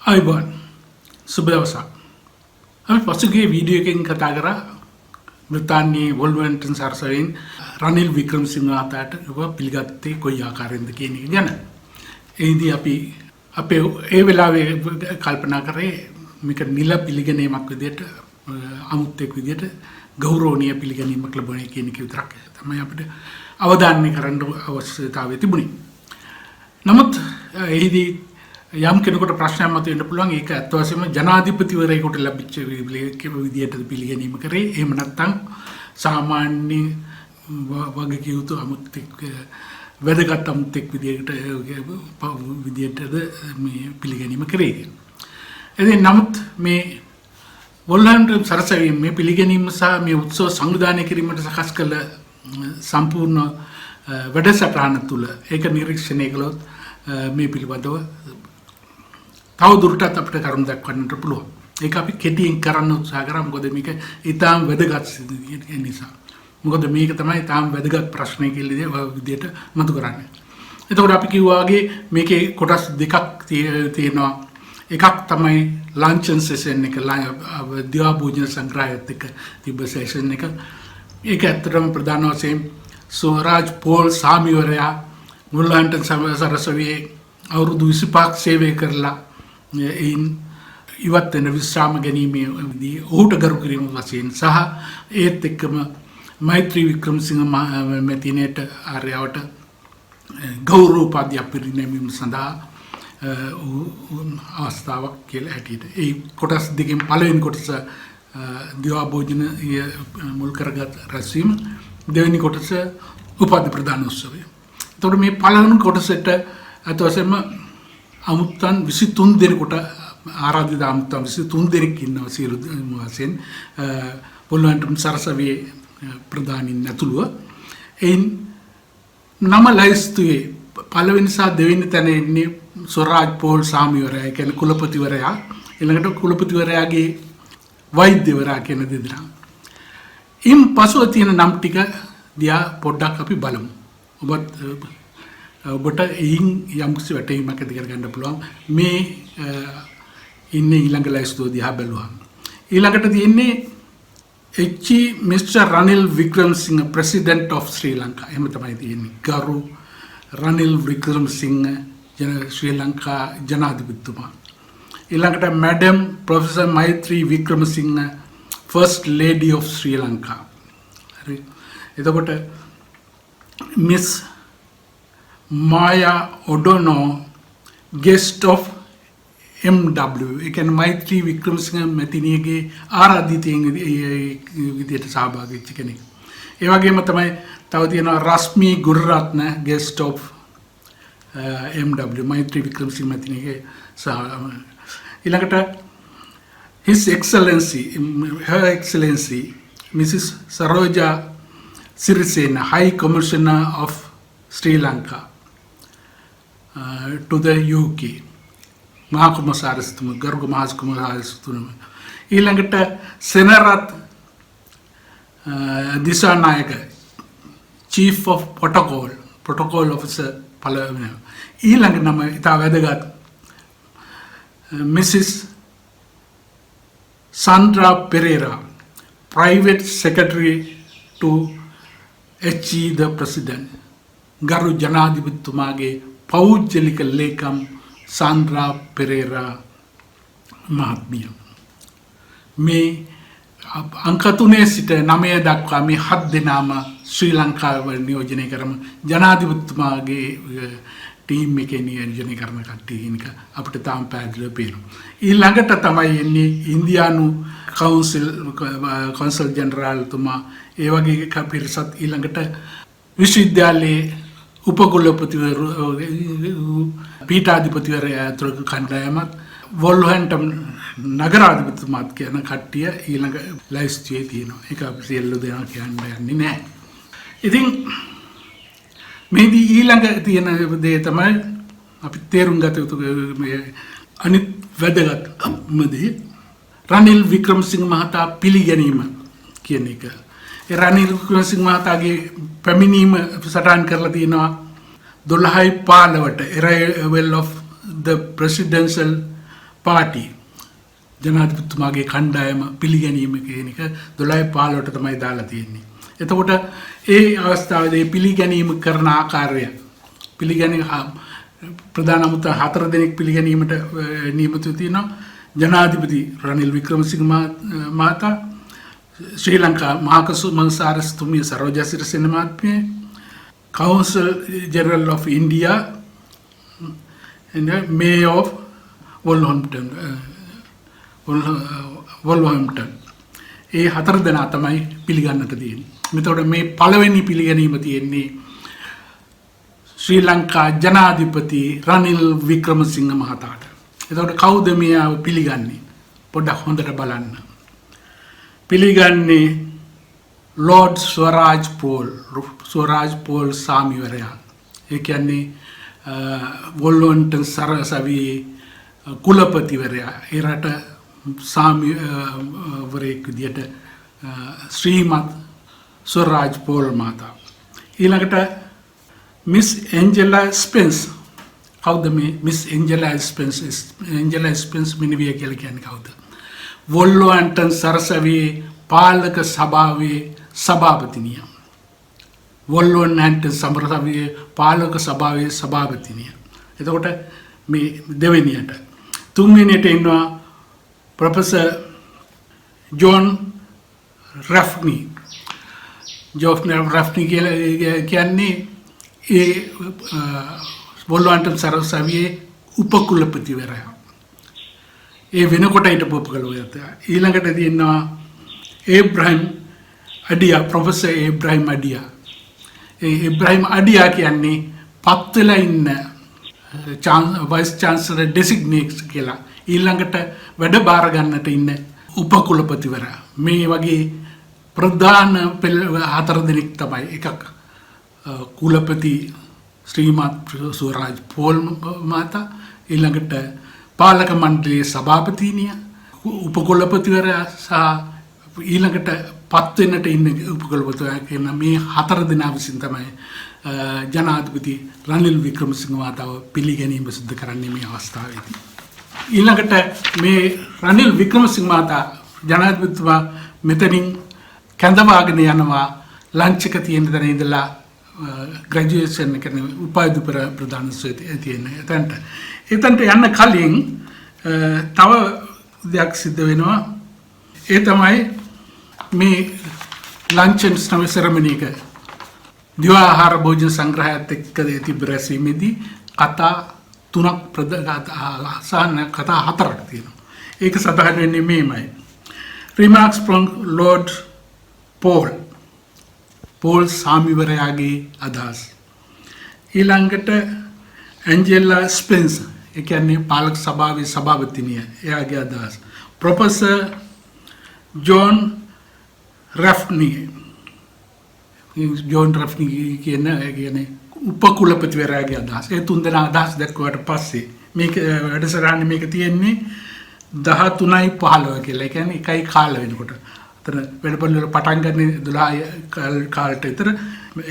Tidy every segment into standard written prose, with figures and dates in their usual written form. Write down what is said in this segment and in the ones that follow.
අයිබෝන් සුබ දවසක්. අපි පසුගිය වීඩියෝ එකකින් කතා කරා බ්‍රිතාන්‍යයේ වොල්වර්හැම්ප්ටන් සරසවියෙන් රනිල් වික්‍රමසිංහ මහතාට පිළිගත්තේ කොයි ආකාරයෙන්ද කියන එක ගැන. එහිදී අපි අපේ ඒ වෙලාවේ කල්පනා කරේ මේක නිල පිළිගැනීමක් විදිහට අමුත්‍යක් විදිහට ගෞරවනීය පිළිගැනීමක් ලැබුණේ කියන එක විතරක් තමයි අපිට අවධානය කරන්න අවශ්‍යතාවය තිබුණේ. නමුත් එහිදී යම් කෙනෙකුට ප්‍රශ්නයක් මතුවෙන්න පුළුවන් ඒක ඇත්ත වශයෙන්ම ජනාධිපතිවරයෙකුට ලැබිච්ච විදියට පිළිගැනීම කරේ එහෙම නැත්නම් සාමාන්‍ය වගකීම් යුතු අමුත්‍යක් වැදගත් අමුත්‍යක් විදියටද මේ පිළිගැනීම කරේ. එදින නමුත් මේ වොල්වර්හැම්ප්ටන් සරසවියෙන් මේ පිළිගැනීම සහ මේ උත්සව සංවිධානය කිරීමට සකස් කළ සම්පූර්ණ වැඩසටහන තුළ ඒක නිරීක්ෂණය කළොත් මේ පිළිබඳව තව දුරටත් අපිට කරුණු දක්වන්නට පුළුවන්. ඒක අපි කෙටියෙන් කරන්න උත්සාහ කරා. මොකද මේක ඊටාම් වැදගත් නිසා. මොකද මේක තමයි ඊටාම් වැදගත් ප්‍රශ්නයක් කියලා විදිහට මතු කරන්නේ. එතකොට අපි කිව්වා වගේ මේකේ කොටස් දෙකක් තියෙනවා. එකක් තමයි ලන්චන් සෙෂන් එක දිවා භෝජන සංග්‍රහයත් එක්ක තිබ්බ සෙෂන් එක. ඒක ඇත්තටම ප්‍රධාන වශයෙන් සෝරාජ් පෝල් සාමිවරයා වොල්වර්හැම්ප්ටන් සරසවියේ අවුරුදු 25ක් සේවය කරලා ඉවත් වෙන විශ්‍රාම ගැනීමේදී ඔහුට ගරු කිරීම වශයෙන් සහ ඒත් එක්කම මෛත්‍රී වික්‍රමසිංහ මැතිණියට ආර්යාවට ගෞරව උපාධියක් පිරිනැමීම සඳහා අවස්ථාවක් කියලා හැටියට ඒ කොටස් දෙකෙන් පළවෙනි කොටස දිවා භෝජන මුල් කරගත් රැස්වීම, දෙවෙනි කොටස උපාධි ප්‍රදාන උත්සවය. එතකොට මේ පළවෙනි කොටසට අත වශයෙන්ම අමුත්තන් 23 දෙනෙකුට ආරාධිත අමුත්තන් 23 දෙනෙක් ඉන්නවා සියලු වශයෙන් වොල්වර්හැම්ප්ටන් සරසවියේ ප්‍රධානීන් ඇතුළුව. එයින් නම ලයිස්තුවේ පළවෙනි සහ දෙවෙනි තැන එන්නේ සොරාජ් පෝල් සාමිවරයා කියන්නේ කුලපතිවරයා. ඊළඟට කුලපතිවරයාගේ වෛද්‍යවරයා කියන දෙදෙනා. ඉන් පසුව තියෙන නම් ටික දිහා පොඩ්ඩක් අපි බලමු. ඔබට එයින් යම්කිසි වැටහීමක් ඇති කරගන්න පුළුවන් මේ ඉන්නේ ඊළඟ ලයිස්තුව දිහා බැලුවම. ඊළඟට තියෙන්නේ Mr. Ranil Wickremesinghe president of Sri Lanka. එහෙම තමයි තියෙන්නේ. ගරු රනිල් වික්‍රමසිංහ ශ්‍රී ලංකා ජනාධිපතිතුමා. ඊළඟට මැඩම් ප්‍රොෆෙසර් මෛත්‍රී Wickremesinghe first lady of Sri Lanka. හරි. එතකොට miss Maya Odono, guest of MW. ඒ කියන්නේ මෛත්‍රී වික්‍රමසිංහ මැතිණියගේ ආරාධිතයින් විදියට සහභාගී වෙච්ච කෙනෙක්. ඒ වගේම තමයි තව තියෙනවා රශ්මි ගුරුරත්න, guest of MW. මෛත්‍රී වික්‍රමසිංහ මැතිණියගේ ඊළඟට His Excellency, Her Excellency Mrs. Saroja Sirisena, High Commissioner of Sri Lanka to the UK. මහකුමසාරිස්තුම ගර්ග මහකුමසාරිස්තුම. ඊළඟට Senarath Dissanayake Chief of Protocol Officer පළවෙනි. ඊළඟ නම ඉතා වැදගත් Mrs. Sandra Pereira, Private Secretary to HE the President. ගරු ජනාධිපතිතුමාගේ පෞද්ගලික ලේකම් සාන්ද්‍රා පෙරේරා මහත්මිය. මේ අංක 3 සිට 9 දක්වා මේ 7 දෙනාම ශ්‍රී ලංකාව නියෝජනය කරම ජනාධිපතිතුමාගේ ටීම් එකේ නියෝජනය කරන කට්ටිය කෙනෙක් අපිට තාම පැහැදිලිව පේනවා. ඊළඟට තමයි එන්නේ ඉන්දියානු කවුන්සිල් ජෙනරාල්තුමා ඒ වගේ පිරිසත් ඊළඟට විශ්වවිද්‍යාලයේ උපකුලපතිවරු පීඨාධිපතිවරයා ඇතුළු කණ්ඩායමත් වොල්වර්හැම්ප්ටන් නගරාධිපතිතුමාත් කියන කට්ටිය ඊළඟ ලයිස්තුවේ තියෙනවා. ඒක අපි සියලු දෙනා කියන්න යන්නේ නැහැ. ඉතින් මේදී ඊළඟ තියෙන දේ තමයි අපි තේරුම් ගත යුතු අනිත් වැදගත්ම දේ රනිල් වික්‍රමසිංහ මහතා පිළිගැනීම කියන එක. රනිල් වික්‍රමසිංහ මහතාගේ පැමිණීම සටහන් කරලා තියෙනවා 12:15ට arrival of the presidential party ජනාධිපතිතුමාගේ කණ්ඩායම පිළිගැනීම කියන එක 12-15ට තමයි දාලා තියෙන්නේ. එතකොට ඒ අවස්ථාවේදී පිළිගැනීම කරන ආකාරය පිළිගැනීම ප්‍රධාන අමුත්ත 4 දෙනෙක් පිළිගැනීමට නියමිතව තියෙනවා. ජනාධිපති රනිල් වික්‍රමසිංහ මහතා, ශ්‍රී ලංකා මහාකංසාරස්තුමිය සරෝජා සිරිසේන මහත්මිය, Council General of India and Mayor of Wolverhampton. ඒ 4 දෙනා තමයි පිළිගන්නට තියෙන්නේ. මෙතකොට මේ පළවෙනි පිළිගැනීම තියෙන්නේ ශ්‍රී ලංකා ජනාධිපති රනිල් වික්‍රමසිංහ මහතාට. එතකොට කවුද මෙයාව පිළිගන්නේ? පොඩ්ඩක් හොඳට බලන්න. පිළිගන්නේ ලෝඩ් ස්වරාජ් පෝල් සාමිවරයා. ඒ කියන්නේ වොල්ලොන්ටන් සරසවියේ කුලපතිවරයා. ඒ රට සාමිවරයෙක් විදියට ශ්‍රීමත් ස්වරාජ් පෝල් මහතා. ඊළඟට මිස් ඇන්ජෙලා ස්පෙන්ස්. කවුද මේ මිස් ඇන්ජෙලා ස්පෙන්ස්? ඇන්ජෙලා ස්පෙන්ස් මිනිවිය කියලා කියන්නේ කවුද? වොල්ලොන්ටන් සරසවියේ පාලක සභාවේ සභාපතිනිය. වොල්ලොන්ටන් සමරසවියේ පාලක සභාවේ සභාපතිනිය. එතකොට මේ දෙවෙනියට. තුන්වෙනියට ඉන්නවා ප්‍රොෆෙසර් ජෝන් රැෆ්නි. ජෝන් රැෆ්නි කියන්නේ ඒ වොල්ලොන්ටන් සරසවියේ උපකුලපතිවරයා. ඒ වෙනකොට හිටපු උපකුලපතිවරයා. ඊළඟට තියෙනවා ඒබ්‍රහීම් අඩියා, ප්‍රොෆෙසර් ඒබ්‍රහීම් අඩියා. ඒ ඒබ්‍රහීම් අඩියා කියන්නේ පත් වෙලා ඉන්න වයිස් චාන්සලර් ඩෙසිග්නේට් කියලා ඊළඟට වැඩ බාර ගන්නට ඉන්න උපකුලපතිවරයා. මේ වගේ ප්‍රධාන 4 දෙනෙක් තමයි. එකක් කුලපති ශ්‍රීමත් ස්වරාජ් පෝල් මහතා, ඊළඟට පාලක මණ්ඩලයේ සභාපතිනිය, උපකුලපතිවරයා සහ ඊළඟට පත් වෙන්නට ඉන්න උපකුලපතිවරයා කියන මේ 4 දෙනා විසින් තමයි ජනාධිපති රනිල් වික්‍රමසිංහ මහතාව පිළිගැනීම සිදු කරන්නේ මේ අවස්ථාවේදී. ඊළඟට මේ රනිල් වික්‍රමසිංහ මහතා ජනාධිපතිතුමා මෙතනින් කැඳවාගෙන යනවා ලන්ච් එක තියෙන තැන ඉඳලා ග්‍රැජුවේෂන් කරන උපාධි ප්‍රදානෝත්සවය තියෙන එතනට යන්න කලින් තව දෙයක් සිද්ධ වෙනවා. ඒ තමයි මේ ලන්චන් සෙරමනි එක දිවාහාර භෝජන සංග්‍රහයත් එක්ක තිබ්බ රැස්වීමේදී කතා 3ක් කතා 4ක් තියෙනවා. ඒක සඳහන් වෙන්නේ මේමයි. Remarks from Lord පෝල් සාමිවරයාගේ අදහස්. ඊළඟට ඇන්ජෙලා ස්පෙන්ස්, ඒ කියන්නේ පාලක සභාවේ සභාපතිනිය, එයාගේ අදහස්. ප්‍රොෆෙසර් ජෝන් රැෆ්නි කියන්නේ උපකුලපතිවරයාගේ අදහස්. ඒ 3 දෙනා අදහස් දක්වුවාට පස්සේ මේක වැඩසටහනේ මේක තියෙන්නේ 13:15 කියලා. ඒ කියන්නේ එකයි කාල වෙනකොට. අතන වැඩපිළිවෙල පටන් ගන්න 12 කාලට විතර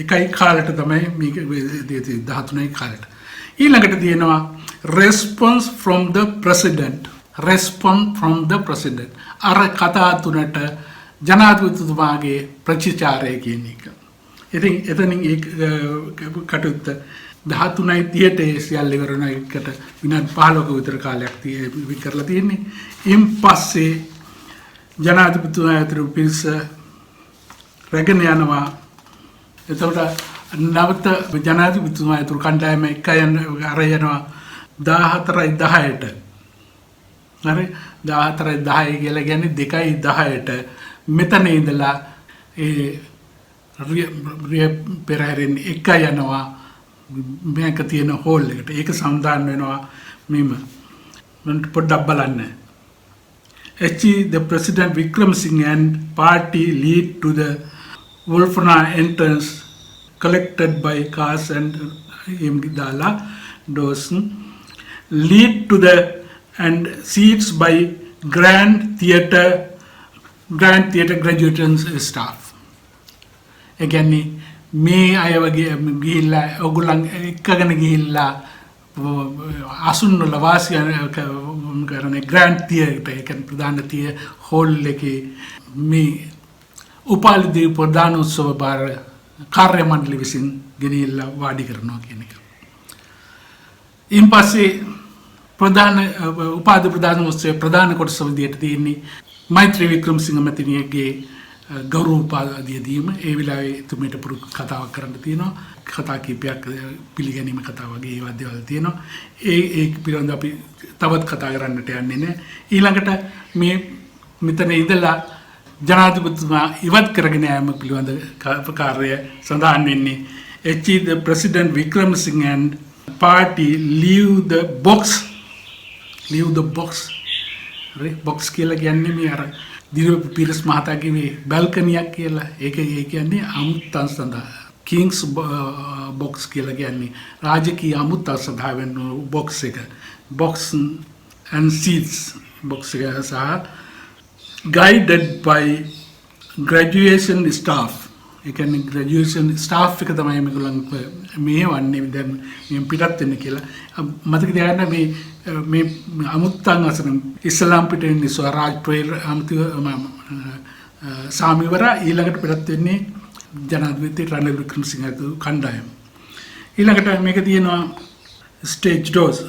එකයි කාලට තමයි මේක 13යි කාලට. ඊළඟට තියෙනවා response from the president. අර කතා 3ට ජනාධිපතිතුමාගේ ප්‍රතිචාරය කියන එක. ඉතින් එතනින් ඒ කටයුත්ත 13:30ට සියල්ල ඉවර වෙන එකට විනාඩි 15ක විතර කාලයක් කරලා තියෙන්නේ. ඉන් පස්සේ ජනාධිපතිතුමා ඇතුළු පිරිස රැගෙන යනවා. එතකොට නවත ජනාධිපතිතුමා ඇතුළු කණ්ඩායම එක අර යනවා 14:10ට. හරි 14:10 කියලා කියන්නේ 2:10ට මෙතන ඉඳලා ඒ පෙරහැරෙන් එක යනවා මේක තියෙන හෝල් එකට. ඒක සම්දාන් වෙනවා මෙම පොඩ්ඩක් බලන්න. The President Vikram Singh and party lead to the Wolfana entrance collected by cars and Imgidala Dawson lead to the and seats by Grand Theatre graduates staff. Again, මේ අය වගේ ගිහිල්ලා ඔගොල්ලන් එක්කගෙන ගිහිල්ලා ආසුන්න ලවාසිය කරන ග්‍රෑන්ඩ් තියේටර් එක ප්‍රධාන තිය හෝල් එකේ මේ උපාලි ප්‍රධාන උත්සව භාර කාර්ය මණ්ඩල විසින් ගෙනියලා වාඩි කරනවා කියන එක. ඉන් පස්සේ ප්‍රධාන උපාධි ප්‍රධාන උත්සවයේ ප්‍රධාන කොටස විදියට තියෙන්නේ මෛත්‍රී වික්‍රමසිංහ මැතිණියගේ ගෞරව උපාධිය දීම. ඒ වෙලාවේ එතුමියට පුරු කතාවක් කරන්න තියෙනවා. කතා කීපයක් පිළිගැනීම කතා වගේ ඒවා දේවල් තියෙනවා. ඒ පිළිබඳව අපි තවත් කතා කරන්නට යන්නේ නැහැ. ඊළඟට මේ මෙතන ඉඳලා ජනාධිපතිතුමා ඉවත් කරගෙන යාම පිළිබඳ කාර්යය සඳහන් වෙන්නේ the President Wickremesinghe and party leave the box box කියලා කියන්නේ මේ අර දිරප පීරස් මහතාගේ මේ බල්කනියක් කියලා ඒක කියන්නේ අමුත්තන් සඳහා King's box කියලා කියන්නේ රාජකීය අමුත්තන් සඳහා වෙන box එක box and seats box එක සහ guided by graduation staff. ඒ කියන්නේ graduation staff එක තමයි මේගොල්ලන් මේ වන්නේ දැන් මේ පිටත් වෙන කියලා මතක තියාගන්න මේ අමුත්තන් අසන ඉස්ලාම් පිටේ ඉන්නේ ස්වරාජ් ප්‍රේර අමුතු සාමිවර ඊළඟට පිටත් වෙන්නේ ජනාධිපති රනිල් වික්‍රමසිංහ කණ්ඩායම. ඊළඟට මේක තියෙනවා stage doors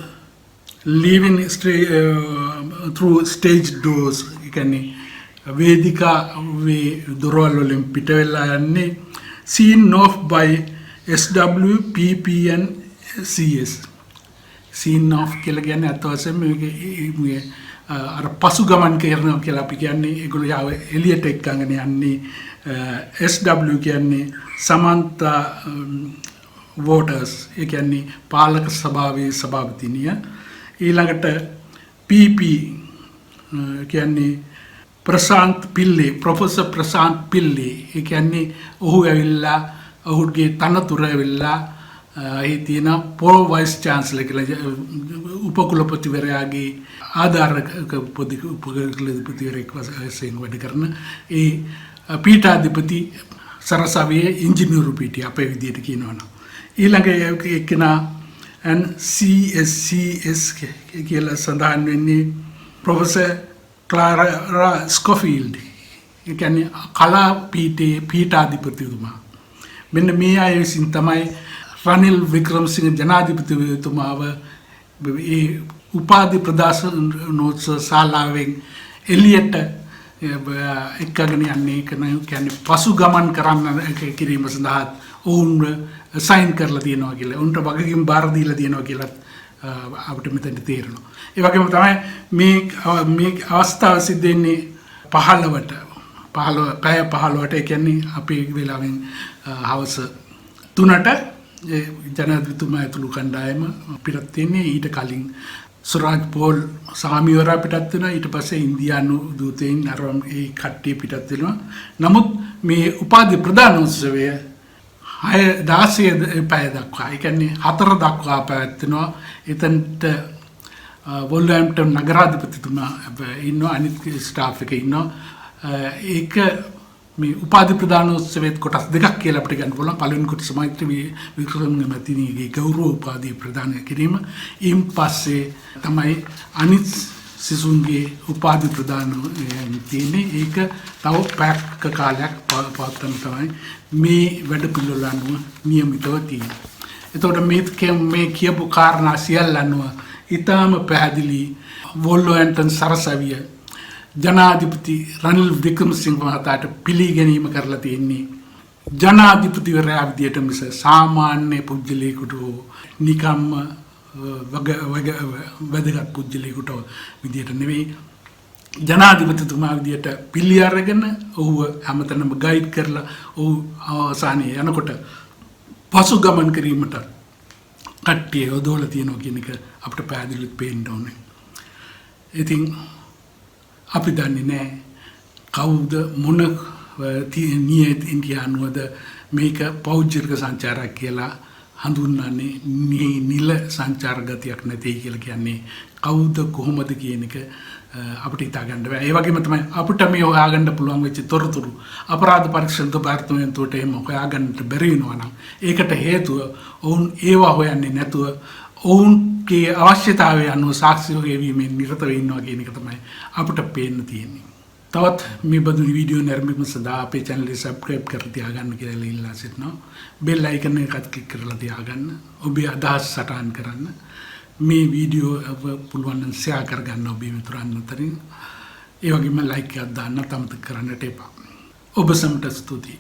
leaving through stage doors. ඒ කියන්නේ වේදිකා වේ දොරවල් වලින් පිට වෙලා යන්නේ seen off by SW PPN CS. seen off කියලා කියන්නේ අත වශයෙන්ම මේ අර පසු ගමන් කරනවා කියලා අපි කියන්නේ ඒගොල්ලෝ යාව එළියට එක්කගෙන යන්නේ SW කියන්නේ සමන්ත වෝටර්ස්. ඒ කියන්නේ පාලක සභාවේ සභාපතිනිය. ඊළඟට PP කියන්නේ ප්‍රශාන්ත් පිල්ලේ ප්‍රොෆෙසර් ප්‍රශාන්ත් පිල්ලේ. ඒ කියන්නේ ඔහු ඇවිල්ලා ඔහුගේ තනතුර ඇවිල්ලා ඒ තියෙන පොල් වයිස් චාන්සලර් කියලා උපකුලපතිවරයාගේ ආධාරක උපකුලපතිවරයෙක් වශයෙන් වැඩ කරන ඒ පීඨාධිපති සරසවියේ ඉංජිනේරු පීඨය අපේ විදියට කියනවනම් ඊළඟ එක්කෙනා CSCS කියලා සඳහන් වෙන්නේ ප්‍රොෆෙසර් ක්ලාරා ස්කොෆීල්ඩ්. ඒ කියන්නේ කලා පීඨයේ පීඨාධිපතිතුමා. මෙන්න මේ අය විසින් තමයි රනිල් වික්‍රමසිංහ ජනාධිපතිතුමාව ඒ උපාධි ප්‍රදානෝත්සව ශාලාවෙන් එළියට එක්කගෙන යන්නේ කියන්නේ පසු ගමන් කරන්න කිරීම සඳහා ඔවුන් සයින් කරලා තියෙනවා කියලා. උන්ට වගකීම් බාර දීලා තියෙනවා කියලා අපිට මෙතන තේරෙනවා. ඒ වගේම තමයි මේ අවස්ථාව සිද්ධ වෙන්නේ 15ට 15ට ඒ කියන්නේ අපේ වෙලාවෙන් හවස 3ට ජනාධිපතිතුමා ඇතුළු කණ්ඩායම පිටත් වෙන්නේ. ඊට කලින් සුරාජ් පෝල් සාමිවරා පිටත් වෙනවා. ඊට පස්සේ ඉන්දියානු දූතයන් අරන් ඒ කට්ටිය පිටත් වෙනවා. නමුත් මේ උපාධි ප්‍රදානෝත්සවය 16 පැය දක්වා ඒ කියන්නේ 4 දක්වා පැවැත්වෙනවා. එතනට වොල්වර්හැම්ප්ටන් නගරාධිපතිතුමා ඉන්නවා. අනිත් ස්ටාෆ් එක ඉන්නවා. ඒක මේ උපාධි ප්‍රදානෝත්සවයේ කොටස් දෙකක් කියලා අපිට ගන්න පුළුවන්. පළවෙනි කොටස මෛත්‍රී වික්‍රමසිංහ මැතිණියගේ ගෞරව උපාධිය ප්‍රදාන කිරීම. ඊන් පස්සේ තමයි අනිත් සිසුන්ගේ උපාධි ප්‍රදාන තියෙන්නේ. ඒක තව පැයක් කාලයක් පවත්වන තමයි මේ වැඩ පිළිවෙල අනුව නියමිතව තියෙන්නේ. එතකොට මේ කියපු කාරණා සියල්ල අනුව ඊටාම පැහැදිලි වොල්වර්හැම්ප්ටන් සරසවිය ජනාධිපති රනිල් වික්‍රමසිංහ මහතාට පිළිගැනීම කරලා තියෙන්නේ ජනාධිපතිවරයා විදියට මිස සාමාන්‍ය පුද්ගලයෙකුට නිකම්ම වැදගත් පුද්ගලයෙකුට විදියට නෙවෙයි. ජනාධිපතිතුමා විදියට පිළි අරගෙන ඔහුව හැමතැනම ගයිඩ් කරලා ඔහු අවසානයේ යනකොට පසු ගමන් කිරීමට කට්ටිය යොදවලා තියෙනවා කියන එක අපිට පැහැදිලිව පේන්න ඕනේ. ඉතින් අපි දන්නේ නැහැ කවුද මොන ඉන්දියානුවද මේක පෞද්ගලික සංචාරයක් කියලා හඳුන්වන්නේ. මේ නිල සංචාර ගතියක් නැtei කියලා කියන්නේ කවුද කොහොමද කියන එක අපිට හිතා ගන්න බෑ. ඒ වගේම තමයි අපිට මේ හොයාගන්න පුළුවන් වෙච්ච තොරතුරු අපරාධ පරීක්ෂණ දෙපාර්තමේන්තුවට එහෙම හොයාගන්නට බැරි වෙනවා නම් ඒකට හේතුව ඔවුන් ඒවා හොයන්නේ නැතුව ඔවුන්ගේ අවශ්‍යතාවය අනුව සාක්ෂිය ගෙවීමෙන් නිරත වෙ ඉන්නවා කියන එක තමයි අපිට පේන්න තියෙන්නේ. තවත් මේ බඳු වීඩියෝ නැරඹීම සඳහා අපේ channel එක subscribe කරලා තියාගන්න කියලා ඉල්ලා සිටිනවා. bell icon එකත් click කරලා තියාගන්න. ඔබේ අදහස් සටහන් කරන්න. මේ වීඩියෝ පුළුවන් නම් share කරගන්න ඔබේ මිතුරන් අතරින්. ඒ වගේම like එකක් දාන්න අමතක කරන්නට එපා. ඔබ සමට ස්තුතියි.